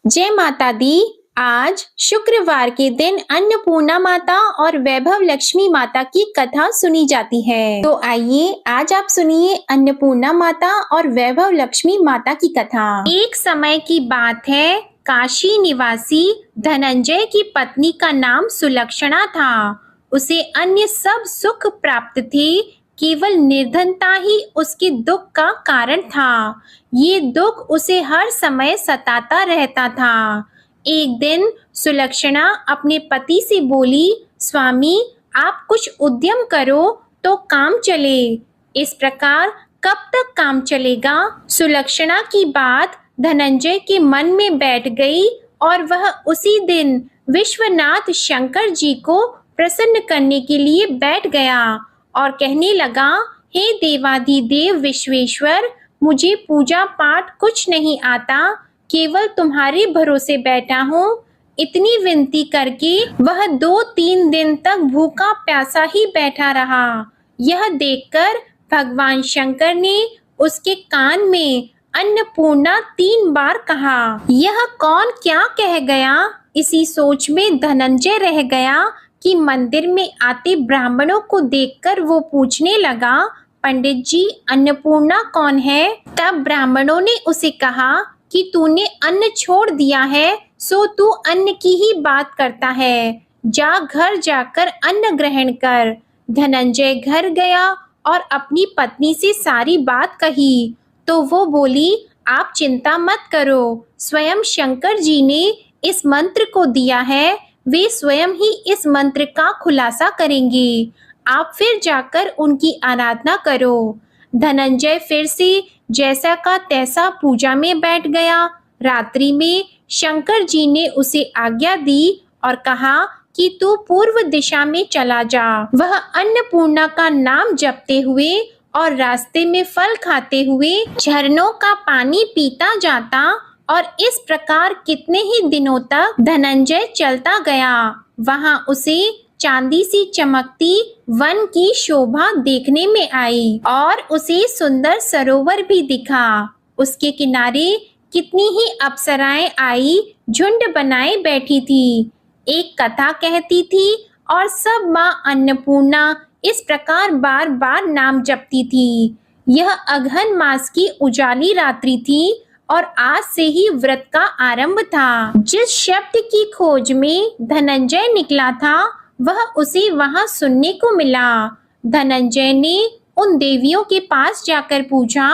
जय माता दी। आज शुक्रवार के दिन अन्नपूर्णा माता और वैभव लक्ष्मी माता की कथा सुनी जाती है। तो आइए आज आप सुनिए अन्नपूर्णा माता और वैभव लक्ष्मी माता की कथा। एक समय की बात है, काशी निवासी धनंजय की पत्नी का नाम सुलक्षणा था। उसे अन्य सब सुख प्राप्त थे, केवल निर्धनता ही उसके दुख का कारण था। ये दुख उसे हर समय सताता रहता था। एक दिन सुलक्षणा अपने पति से बोली, स्वामी आप कुछ उद्यम करो तो काम चले। इस प्रकार कब तक काम चलेगा? सुलक्षणा की बात धनंजय के मन में बैठ गई और वह उसी दिन विश्वनाथ शंकर जी को प्रसन्न करने के लिए बैठ गया और कहने लगा, हे देवाधिदेव विश्वेश्वर, मुझे पूजा पाठ कुछ नहीं आता, केवल तुम्हारे भरोसे बैठा हूँ। इतनी विनती करके वह 2-3 दिन तक भूखा प्यासा ही बैठा रहा। यह देखकर भगवान शंकर ने उसके कान में अन्नपूर्णा 3 बार कहा। यह कौन क्या कह गया? इसी सोच में धनंजय रह गया कि मंदिर में आते ब्राह्मणों को देखकर वो पूछने लगा, पंडित जी अन्नपूर्णा कौन है? तब ब्राह्मणों ने उसे कहा कि तूने अन्न छोड़ दिया है, सो तू अन्न की ही बात करता है। जा घर जाकर अन्न ग्रहण कर। धनंजय घर गया और अपनी पत्नी से सारी बात कही तो वो बोली, आप चिंता मत करो, स्वयं शंकर जी ने इस मंत्र को दिया है, वे स्वयं ही इस मंत्र का खुलासा करेंगे। आप फिर जाकर उनकी आराधना करो। धनंजय फिर से जैसा का तैसा पूजा में बैठ गया। रात्रि में शंकर जी ने उसे आज्ञा दी और कहा कि तू पूर्व दिशा में चला जा। वह अन्नपूर्णा का नाम जपते हुए और रास्ते में फल खाते हुए झरनों का पानी पीता जाता और इस प्रकार कितने ही दिनों तक धनंजय चलता गया। वहां उसे चांदी सी चमकती वन की शोभा देखने में आई और उसे सुंदर सरोवर भी दिखा। उसके किनारे कितनी ही अप्सराएं आई झुंड बनाए बैठी थी। एक कथा कहती थी और सब माँ अन्नपूर्णा इस प्रकार बार बार नाम जपती थी। यह अगहन मास की उजाली रात्रि थी और आज से ही व्रत का आरंभ था। जिस शब्द की खोज में धनंजय निकला था वह उसे वहां सुनने को मिला। धनंजय ने उन देवियों के पास जाकर पूछा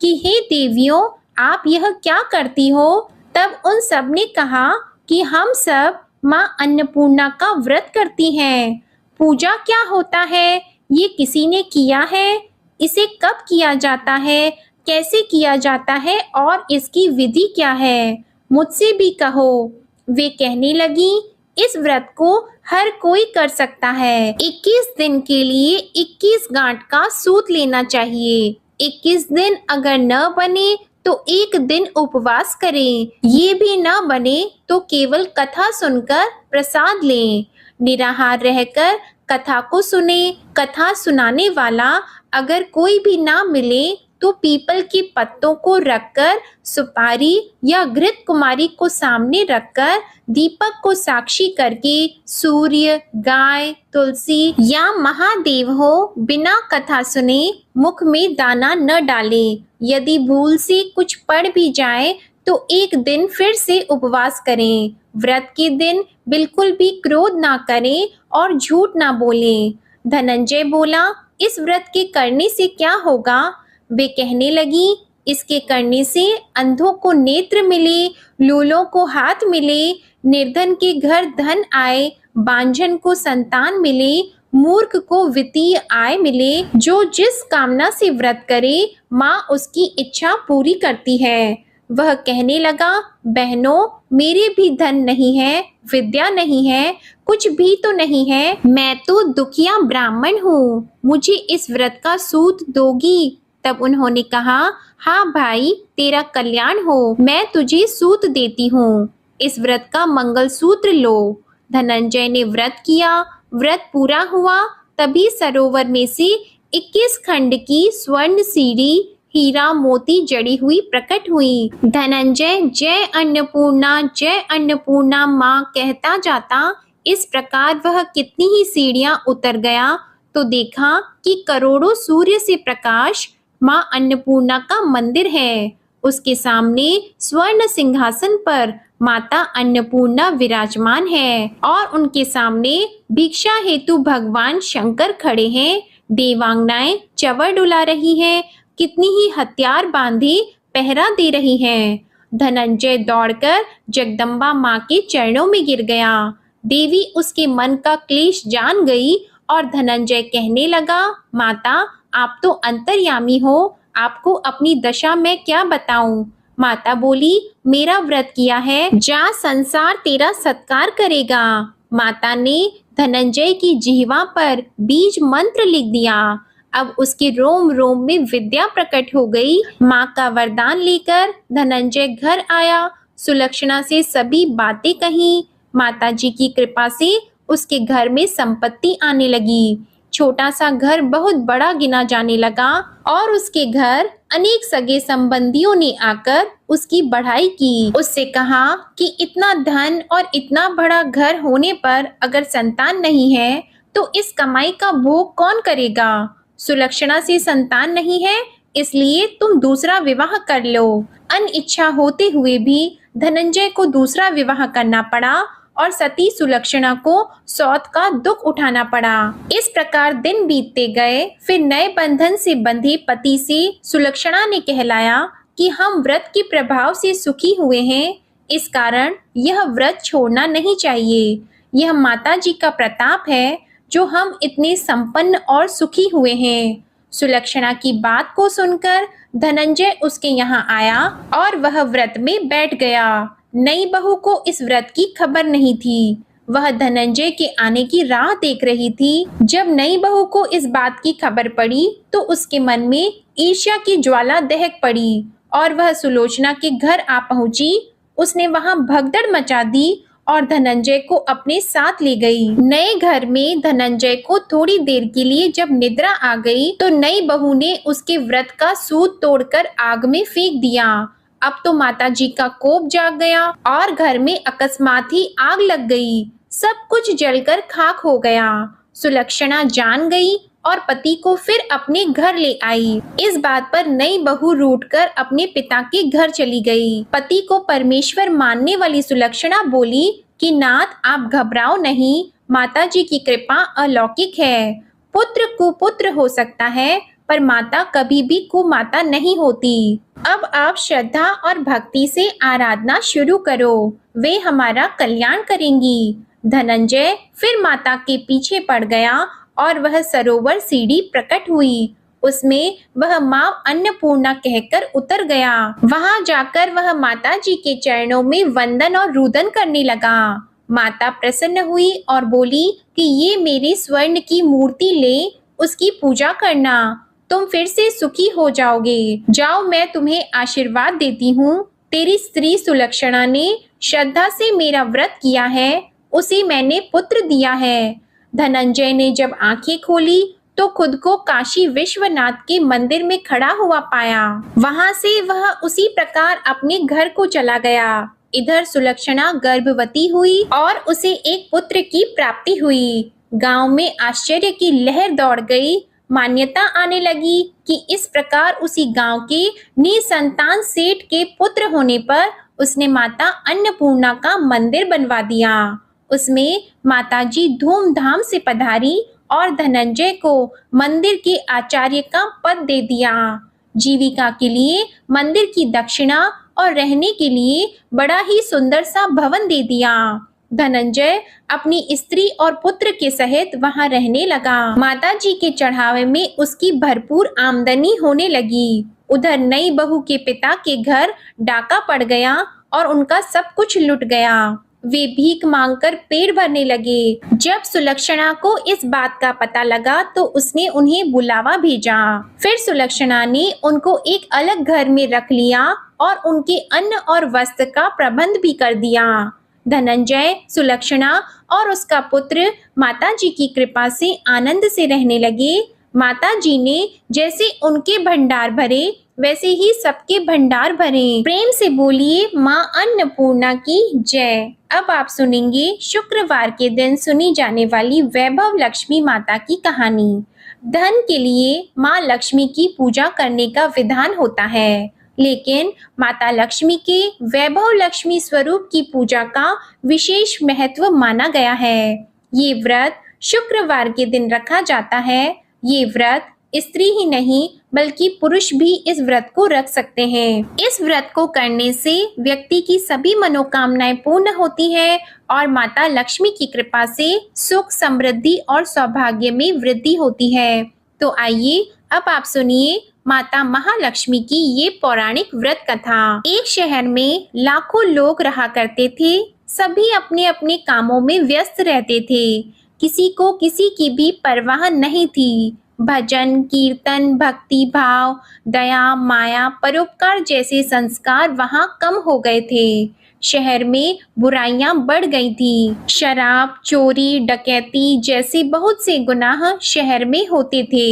कि हे देवियों, आप यह क्या करती हो? तब उन सब ने कहा कि हम सब माँ अन्नपूर्णा का व्रत करती हैं। पूजा क्या होता है? ये किसी ने किया है? इसे कब किया जाता है? कैसे किया जाता है और इसकी विधि क्या है? मुझसे भी कहो। वे कहने लगी, इस व्रत को हर कोई कर सकता है। 21 दिन के लिए 21 गांठ का सूत लेना चाहिए। 21 दिन अगर न बने तो एक दिन उपवास करें। ये भी न बने तो केवल कथा सुनकर प्रसाद लें। निराहार रहकर कथा को सुने। कथा सुनाने वाला अगर कोई भी ना मिले तो पीपल के पत्तों को रखकर सुपारी या घृत कुमारी को सामने रखकर दीपक को साक्षी करके सूर्य, गाय, तुलसी या महादेव हो बिना कथा सुने मुख में दाना न डाले। यदि भूल से कुछ पड़ भी जाए तो एक दिन फिर से उपवास करें। व्रत के दिन बिल्कुल भी क्रोध ना करें और झूठ ना बोलें। धनंजय बोला, इस व्रत के करने से क्या होगा? वे कहने लगी, इसके करने से अंधों को नेत्र मिले, लूलों को हाथ मिले, निर्धन के घर धन आए, बांझन को संतान मिले, मूर्ख को वित्तीय आय मिले। जो जिस कामना से व्रत करे माँ उसकी इच्छा पूरी करती है। वह कहने लगा, बहनों मेरे भी धन नहीं है, विद्या नहीं है, कुछ भी तो नहीं है। मैं तो दुखिया ब्राह्मण हूँ, मुझे इस व्रत का सूत दोगी? तब उन्होंने कहा, हाँ भाई, तेरा कल्याण हो, मैं तुझे सूत देती हूँ। इस व्रत का मंगल सूत्र लो। धनंजय ने व्रत किया। व्रत पूरा हुआ तभी सरोवर में से 21 खंड की स्वर्ण सीढ़ी हीरा मोती जड़ी हुई प्रकट हुई। धनंजय जय अन्नपूर्णा माँ कहता जाता इस प्रकार वह कितनी ही सीढ़ियां उतर गया तो देखा कि करोड़ों सूर्य से प्रकाश माँ अन्नपूर्णा का मंदिर है। उसके सामने स्वर्ण सिंहासन पर माता अन्नपूर्णा विराजमान है और उनके सामने भिक्षा हेतु भगवान शंकर खड़े हैं। देवांगनाएं चवर डुला रही हैं, कितनी ही हथियार बांधे पहरा दे रही हैं। धनंजय दौड़कर जगदम्बा माँ के चरणों में गिर गया। देवी उसके मन का क्लेश जान गई और धनंजय कहने लगा, माता आप तो अंतर्यामी हो, आपको अपनी दशा मैं क्या बताऊं। माता बोली, मेरा व्रत किया है, जा संसार तेरा सत्कार करेगा। माता ने धनंजय की जिह्वा पर बीज मंत्र लिख दिया। अब उसके रोम रोम में विद्या प्रकट हो गई। माँ का वरदान लेकर धनंजय घर आया, सुलक्षणा से सभी बातें कही। माता जी की कृपा से उसके घर में संपत्ति आने लगी। छोटा सा घर बहुत बड़ा गिना जाने लगा और उसके घर अनेक सगे संबंधियों ने आकर उसकी बढ़ाई की। उससे कहा कि इतना धन और इतना बड़ा घर होने पर अगर संतान नहीं है तो इस कमाई का भोग कौन करेगा। सुलक्षणा से संतान नहीं है, इसलिए तुम दूसरा विवाह कर लो। अनिच्छा होते हुए भी धनंजय को दूसरा विवाह करना पड़ा और सती सुलक्षणा को सौत का दुख उठाना पड़ा। इस प्रकार दिन बीतते गए। फिर नए बंधन से बंधे पति से सुलक्षणा ने कहलाया कि हम व्रत के प्रभाव से सुखी हुए हैं, इस कारण यह व्रत छोड़ना नहीं चाहिए। यह माता जी का प्रताप है जो हम इतने संपन्न और सुखी हुए हैं। सुलक्षणा की बात को सुनकर धनंजय उसके यहाँ आया और वह व्रत में बैठ गया। नई बहू को इस व्रत की खबर नहीं थी। वह धनंजय के आने की राह देख रही थी। जब नई बहू को इस बात की खबर पड़ी तो उसके मन में ईर्ष्या की ज्वाला दहक पड़ी और वह सुलोचना के घर आ पहुंची। उसने वहां भगदड़ मचा दी और धनंजय को अपने साथ ले गई। नए घर में धनंजय को थोड़ी देर के लिए जब निद्रा आ गई तो नई बहू ने उसके व्रत का सूत तोड़कर आग में फेंक दिया। अब तो माता जी का कोप जाग गया और घर में अकस्मात ही आग लग गई। सब कुछ जलकर खाक हो गया। सुलक्षणा जान गई और पति को फिर अपने घर ले आई। इस बात पर नई बहू रूठकर अपने पिता के घर चली गई। पति को परमेश्वर मानने वाली सुलक्षणा बोली कि नाथ आप घबराओ नहीं, माता जी की कृपा अलौकिक है। पुत्र कुपुत्र हो सकता है पर माता कभी भी कुमाता नहीं होती। अब आप श्रद्धा और भक्ति से आराधना शुरू करो, वे हमारा कल्याण करेंगी। धनंजय फिर माता के पीछे पड़ गया और वह सरोवर सीढ़ी प्रकट हुई। उसमें वह माँ अन्नपूर्णा कहकर उतर गया। वहां जाकर वह माता जी के चरणों में वंदन और रुदन करने लगा। माता प्रसन्न हुई और बोली कि ये मेरी स्वर्ण की मूर्ति ले, उसकी पूजा करना, तुम फिर से सुखी हो जाओगे। जाओ मैं तुम्हें आशीर्वाद देती हूँ। तेरी स्त्री सुलक्षणा ने श्रद्धा से मेरा व्रत किया है, उसे मैंने पुत्र दिया है। धनंजय ने जब आंखें खोली तो खुद को काशी विश्वनाथ के मंदिर में खड़ा हुआ पाया। वहां से वह उसी प्रकार अपने घर को चला गया। इधर सुलक्षणा गर्भवती हुई और उसे एक पुत्र की प्राप्ति हुई। गांव में आश्चर्य की लहर दौड़ गई। मान्यता आने लगी कि इस प्रकार उसी गांव के निसंतान सेठ के पुत्र होने पर उसने माता अन्नपूर्णा का मंदिर बनवा दिया। उसमें माताजी धूमधाम से पधारी और धनंजय को मंदिर के आचार्य का पद दे दिया। जीविका के लिए मंदिर की दक्षिणा और रहने के लिए बड़ा ही सुंदर सा भवन दे दिया। धनंजय अपनी स्त्री और पुत्र के सहित वहां रहने लगा। माताजी के चढ़ावे में उसकी भरपूर आमदनी होने लगी। उधर नई बहू के पिता के घर डाका पड़ गया और उनका सब कुछ लुट गया। वे भीख मांगकर पेट भरने लगे। जब सुलक्षणा को इस बात का पता लगा तो उसने उन्हें बुलावा भेजा। फिर सुलक्षणा ने उनको एक अलग घर में रख लिया और उनके अन्न और वस्त्र का प्रबंध भी कर दिया। धनंजय, सुलक्षणा और उसका पुत्र माताजी की कृपा से आनंद से रहने लगे। माता जी ने जैसे उनके भंडार भरे वैसे ही सबके भंडार भरे। प्रेम से बोलिए माँ अन्नपूर्णा की जय। अब आप सुनेंगे शुक्रवार के दिन सुनी जाने वाली वैभव लक्ष्मी माता की कहानी। धन के लिए माँ लक्ष्मी की पूजा करने का विधान होता है, लेकिन माता लक्ष्मी के वैभव लक्ष्मी स्वरूप की पूजा का विशेष महत्व माना गया है। ये व्रत शुक्रवार के दिन रखा जाता है। ये व्रत स्त्री ही नहीं बल्कि पुरुष भी इस व्रत को रख सकते हैं। इस व्रत को करने से व्यक्ति की सभी मनोकामनाएं पूर्ण होती हैं और माता लक्ष्मी की कृपा से सुख, समृद्धि और सौभाग्य में वृद्धि होती है। तो आइए अब आप सुनिए माता महालक्ष्मी की ये पौराणिक व्रत कथा। एक शहर में लाखों लोग रहा करते थे। सभी अपने अपने कामों में व्यस्त रहते थे। किसी को किसी की भी परवाह नहीं थी। भजन, कीर्तन, भक्ति भाव, दया, माया, परोपकार जैसे संस्कार वहाँ कम हो गए थे। शहर में बुराइयां बढ़ गई थी। शराब, चोरी, डकैती जैसे बहुत से गुनाह शहर में होते थे।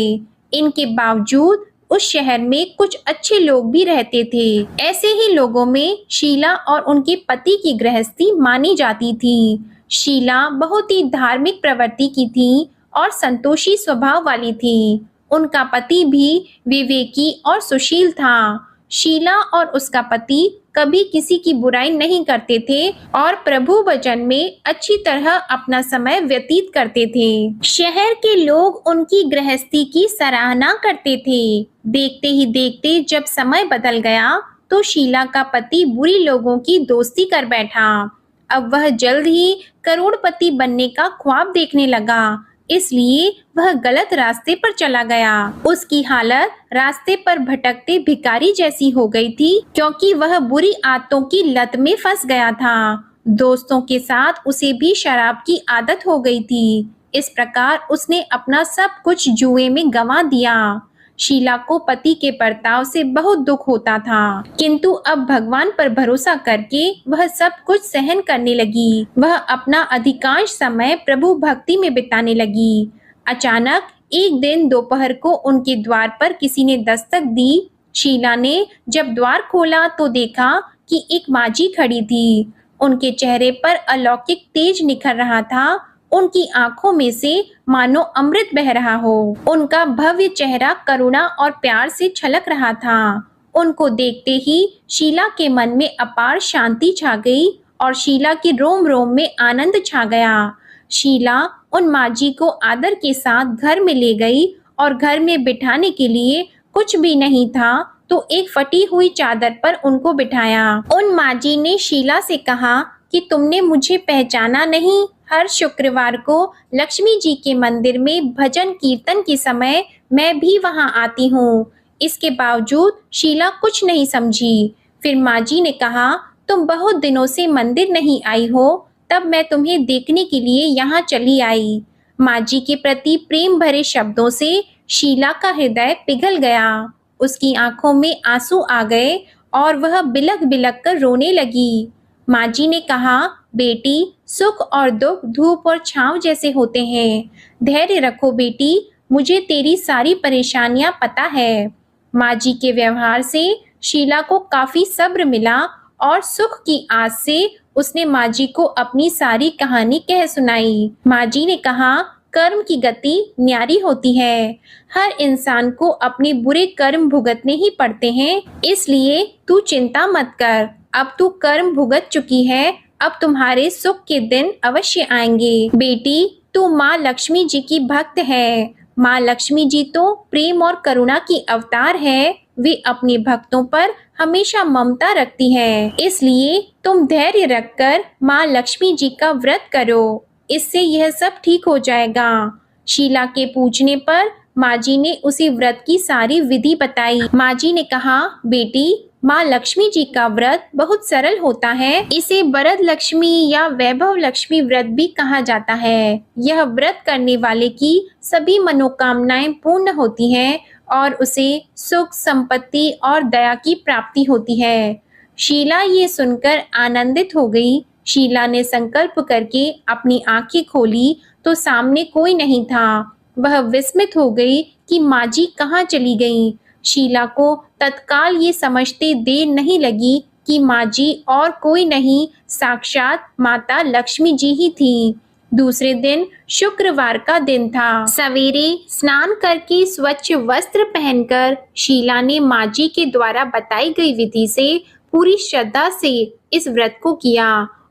इनके बावजूद उस शहर में कुछ अच्छे लोग भी रहते थे। ऐसे ही लोगों में शीला और उनके पति की गृहस्थी मानी जाती थी। शीला बहुत ही धार्मिक प्रवृत्ति की थी और संतोषी स्वभाव वाली थी। उनका पति भी विवेकी और सुशील था। शीला और उसका पति कभी किसी की बुराई नहीं करते थे और प्रभु भजन में अच्छी तरह अपना समय व्यतीत करते थे। शहर के लोग उनकी गृहस्थी की सराहना करते थे। देखते ही देखते जब समय बदल गया तो शीला का पति बुरी लोगों की दोस्ती कर बैठा। अब वह जल्द ही करोड़पति बनने का ख्वाब देखने लगा, इसलिए वह गलत रास्ते पर चला गया। उसकी हालत रास्ते पर भटकते भिखारी जैसी हो गई थी, क्योंकि वह बुरी आदतों की लत में फंस गया था। दोस्तों के साथ उसे भी शराब की आदत हो गई थी। इस प्रकार उसने अपना सब कुछ जुए में गंवा दिया। शीला को पति के बर्ताव से बहुत दुख होता था, किंतु अब भगवान पर भरोसा करके वह सब कुछ सहन करने लगी। वह अपना अधिकांश समय प्रभु भक्ति में बिताने लगी। अचानक एक दिन दोपहर को उनके द्वार पर किसी ने दस्तक दी। शीला ने जब द्वार खोला तो देखा कि एक माजी खड़ी थी। उनके चेहरे पर अलौकिक तेज निखर रहा था। उनकी आंखों में से मानो अमृत बह रहा हो। उनका भव्य चेहरा करुणा और प्यार से छलक रहा था। उनको देखते ही शीला के मन में अपार शांति छा गई और शीला के रोम रोम में आनंद छा गया। शीला उन माजी को आदर के साथ घर में ले गई और घर में बिठाने के लिए कुछ भी नहीं था तो एक फटी हुई चादर पर उनको बिठाया। उन माजी ने शीला से कहा कि तुमने मुझे पहचाना नहीं। हर शुक्रवार को लक्ष्मी जी के मंदिर में भजन कीर्तन के समय मैं भी वहां आती हूँ। इसके बावजूद शीला कुछ नहीं समझी। फिर माजी ने कहा, तुम बहुत दिनों से मंदिर नहीं आई हो, तब मैं तुम्हें देखने के लिए यहाँ चली आई। माजी के प्रति प्रेम भरे शब्दों से शीला का हृदय पिघल गया। उसकी आंखों में आंसू आ गए और वह बिलख बिलख कर रोने लगी। माजी ने कहा, बेटी, सुख और दुख धूप और छांव जैसे होते हैं। धैर्य रखो बेटी, मुझे तेरी सारी परेशानियां पता है। माजी के व्यवहार से शीला को काफी सब्र मिला और सुख की आस से उसने माजी को अपनी सारी कहानी कह सुनाई। माजी ने कहा, कर्म की गति न्यारी होती है। हर इंसान को अपने बुरे कर्म भुगतने ही पड़ते हैं, इसलिए तू चिंता मत कर। अब तू कर्म भुगत चुकी है, अब तुम्हारे सुख के दिन अवश्य आएंगे। बेटी, तू माँ लक्ष्मी जी की भक्त है। माँ लक्ष्मी जी तो प्रेम और करुणा की अवतार है। वे अपने भक्तों पर हमेशा ममता रखती है, इसलिए तुम धैर्य रखकर माँ लक्ष्मी जी का व्रत करो। इससे यह सब ठीक हो जाएगा। शीला के पूछने पर माजी ने उसी व्रत की सारी विधि बताई। माजी ने कहा, बेटी, माँ लक्ष्मी जी का व्रत बहुत सरल होता है। इसे वरद लक्ष्मी या वैभव लक्ष्मी व्रत भी कहा जाता है। यह व्रत करने वाले की सभी मनोकामनाएं पूर्ण होती हैं और उसे सुख, संपत्ति और दया की प्राप्ति होती है। शीला ये सुनकर आनंदित हो गई। शीला ने संकल्प करके अपनी आंखें खोली तो सामने कोई नहीं था। वह विस्मित हो गई कि माँ जी कहाँ चली गईं। शीला को तत्काल ये समझते देर नहीं लगी कि माँ जी और कोई नहीं, साक्षात माता लक्ष्मी जी ही थीं। दूसरे दिन शुक्रवार का दिन था। सवेरे स्नान करके स्वच्छ वस्त्र पहनकर शीला ने माँ जी के द्वारा बताई गई विधि से पूरी श्रद्धा से इस व्रत को किया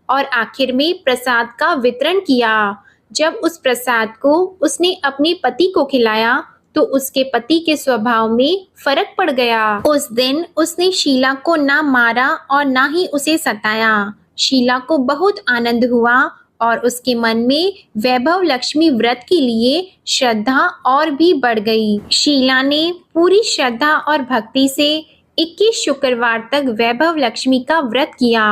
और आखिर में प्रसाद का वितरण किया। जब उस प्रसाद को उसने अपने पति को खिलाया तो उसके पति के स्वभाव में फर्क पड़ गया। उस दिन उसने शीला को ना मारा और ना ही उसे सताया। शीला को बहुत आनंद हुआ और उसके मन में वैभव लक्ष्मी व्रत के लिए श्रद्धा और भी बढ़ गई। शीला ने पूरी श्रद्धा और भक्ति से 21 शुक्रवार तक वैभव लक्ष्मी का व्रत किया।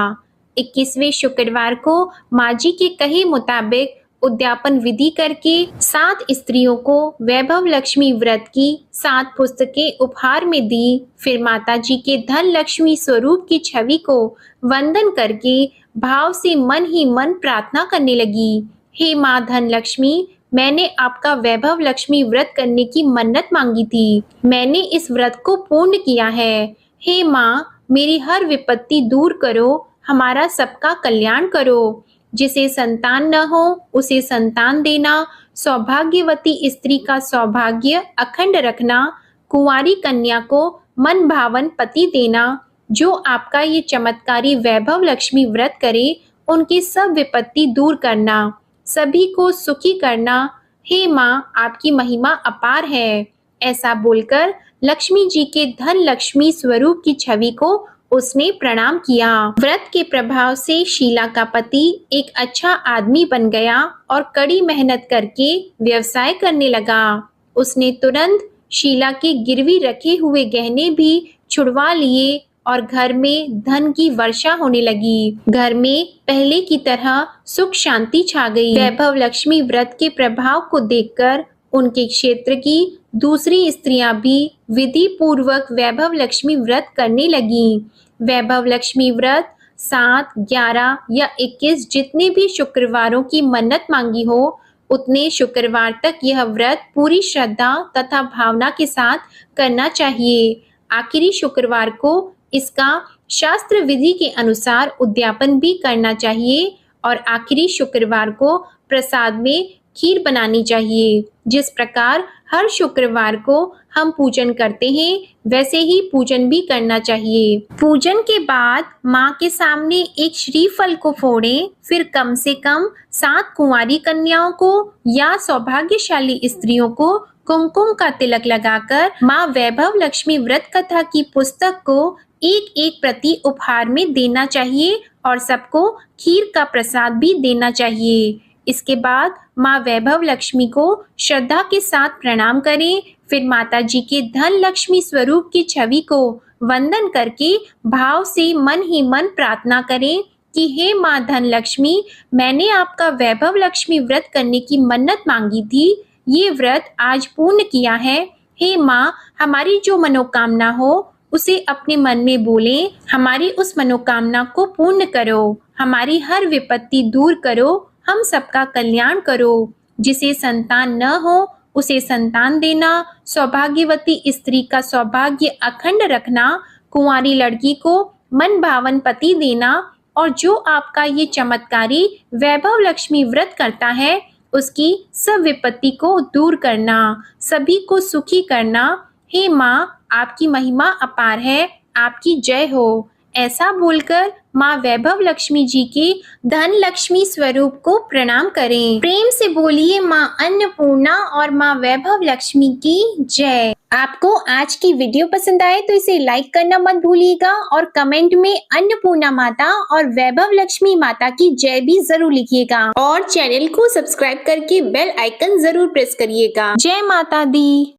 21वें शुक्रवार को माँ जी के कहे मुताबिक उद्यापन विधि करके 7 स्त्रियों को वैभव लक्ष्मी व्रत की 7 पुस्तकें उपहार में दी। फिर माता जी के धन लक्ष्मी स्वरूप की छवि को वंदन करके भाव से मन ही मन प्रार्थना करने लगी। हे माँ धन लक्ष्मी, मैंने आपका वैभव लक्ष्मी व्रत करने की मन्नत मांगी थी। मैंने इस व्रत को पूर्ण किया है। हे माँ, मेरी हर विपत्ति दूर करो, हमारा सबका कल्याण करो। जिसे संतान न हो उसे संतान देना, सौभाग्यवती स्त्री का सौभाग्य अखंड रखना, कुंवारी कन्या को मन भावन पति देना। जो आपका ये चमत्कारी वैभव लक्ष्मी व्रत करे उनकी सब विपत्ति दूर करना, सभी को सुखी करना। हे माँ, आपकी महिमा अपार है। ऐसा बोलकर लक्ष्मी जी के धन लक्ष्मी स्वरूप की छवि को उसने प्रणाम किया। व्रत के प्रभाव से शीला का पति एक अच्छा आदमी बन गया और कड़ी मेहनत करके व्यवसाय करने लगा। उसने तुरंत शीला के गिरवी रखे हुए गहने भी छुड़वा लिए और घर में धन की वर्षा होने लगी। घर में पहले की तरह सुख शांति छा गई। वैभव लक्ष्मी व्रत के प्रभाव को देखकर उनके क्षेत्र की दूसरी स्त्रियां भी विधि पूर्वक वैभव लक्ष्मी व्रत करने लगीं। वैभव लक्ष्मी व्रत 7, 11 या 21 जितने भी शुक्रवारों की मन्नत मांगी हो उतने शुक्रवार तक यह व्रत पूरी श्रद्धा तथा भावना के साथ करना चाहिए। आखिरी शुक्रवार को इसका शास्त्र विधि के अनुसार उद्यापन भी करना चाहिए और आखिरी शुक्रवार को प्रसाद में खीर बनानी चाहिए। जिस प्रकार हर शुक्रवार को हम पूजन करते हैं वैसे ही पूजन भी करना चाहिए। पूजन के बाद माँ के सामने एक श्रीफल को फोड़ें, फिर कम से कम 7 कुंवारी कन्याओं को या सौभाग्यशाली स्त्रियों को कुमकुम का तिलक लगाकर माँ वैभव लक्ष्मी व्रत कथा की पुस्तक को एक एक प्रति उपहार में देना चाहिए और सबको खीर का प्रसाद भी देना चाहिए। इसके बाद माँ वैभव लक्ष्मी को श्रद्धा के साथ प्रणाम करें। फिर माता जी के धन लक्ष्मी स्वरूप की छवि को वंदन करके भाव से मन ही मन प्रार्थना करें कि हे माँ धन लक्ष्मी, मैंने आपका वैभव लक्ष्मी व्रत करने की मन्नत मांगी थी, ये व्रत आज पूर्ण किया है। हे माँ, हमारी जो मनोकामना हो उसे अपने मन में बोलें, हमारी उस मनोकामना को पूर्ण करो, हमारी हर विपत्ति दूर करो, हम सबका कल्याण करो। जिसे संतान न हो उसे संतान देना, सौभाग्यवती स्त्री का सौभाग्य अखंड रखना, कुंवारी लड़की को मन भावन पति देना और जो आपका ये चमत्कारी वैभव लक्ष्मी व्रत करता है उसकी सब विपत्ति को दूर करना, सभी को सुखी करना। हे माँ, आपकी महिमा अपार है, आपकी जय हो। ऐसा बोलकर माँ वैभव लक्ष्मी जी के धन लक्ष्मी स्वरूप को प्रणाम करें। प्रेम से बोलिए माँ अन्नपूर्णा और माँ वैभव लक्ष्मी की जय। आपको आज की वीडियो पसंद आए तो इसे लाइक करना मत भूलिएगा और कमेंट में अन्नपूर्णा माता और वैभव लक्ष्मी माता की जय भी जरूर लिखिएगा और चैनल को सब्सक्राइब करके बेल आइकन जरूर प्रेस करिएगा। जय माता दी।